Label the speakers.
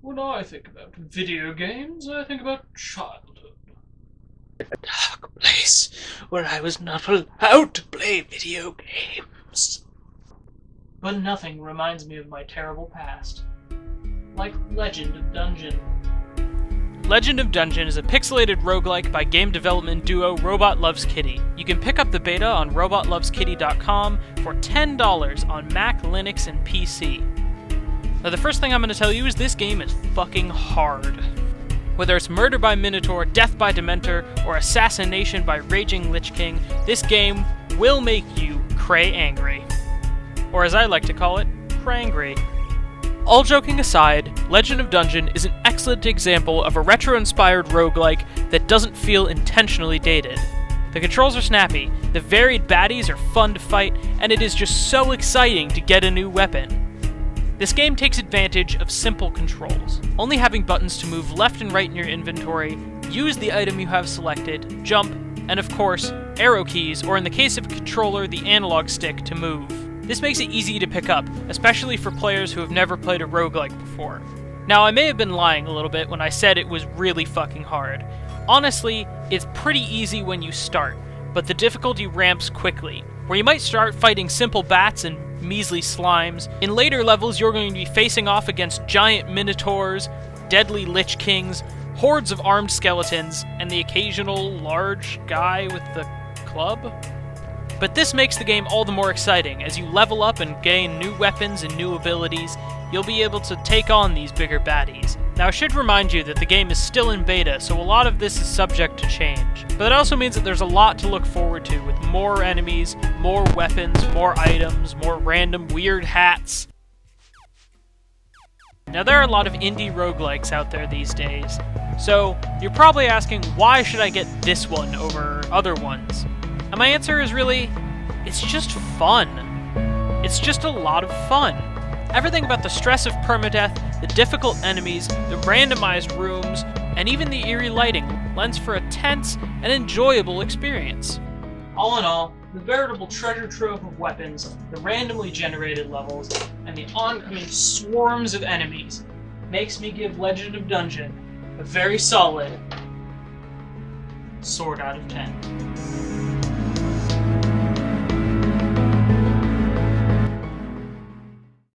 Speaker 1: When I think about video games, I think about childhood. A dark place where I was not allowed to play video games. But nothing reminds me of my terrible past. Like Legend of Dungeon.
Speaker 2: Legend of Dungeon is a pixelated roguelike by game development duo Robot Loves Kitty. You can pick up the beta on robotloveskitty.com for $10 on Mac, Linux, and PC. Now, the first thing I'm going to tell you is this game is fucking hard. Whether it's murder by Minotaur, death by Dementor, or assassination by Raging Lich King, this game will make you cray angry. Or as I like to call it, crangry. All joking aside, Legend of Dungeon is an excellent example of a retro-inspired roguelike that doesn't feel intentionally dated. The controls are snappy, the varied baddies are fun to fight, and it is just so exciting to get a new weapon. This game takes advantage of simple controls, only having buttons to move left and right in your inventory, use the item you have selected, jump, and of course, arrow keys, or in the case of a controller, the analog stick to move. This makes it easy to pick up, especially for players who have never played a roguelike before. Now, I may have been lying a little bit when I said it was really fucking hard. Honestly, it's pretty easy when you start, but the difficulty ramps quickly, where you might start fighting simple bats and measly slimes. In later levels, you're going to be facing off against giant minotaurs, deadly lich kings, hordes of armed skeletons, and the occasional large guy with the club. But this makes the game all the more exciting. As you level up and gain new weapons and new abilities, you'll be able to take on these bigger baddies. Now, I should remind you that the game is still in beta, so a lot of this is subject to change. But it also means that there's a lot to look forward to, with more enemies, more weapons, more items, more random weird hats. Now, there are a lot of indie roguelikes out there these days, so you're probably asking, why should I get this one over other ones? And my answer is really, it's just fun. It's just a lot of fun. Everything about the stress of permadeath, the difficult enemies, the randomized rooms, and even the eerie lighting lends for a tense and enjoyable experience. All in all, the veritable treasure trove of weapons, the randomly generated levels, and the oncoming swarms of enemies makes me give Legend of Dungeon a very solid sword out of 10.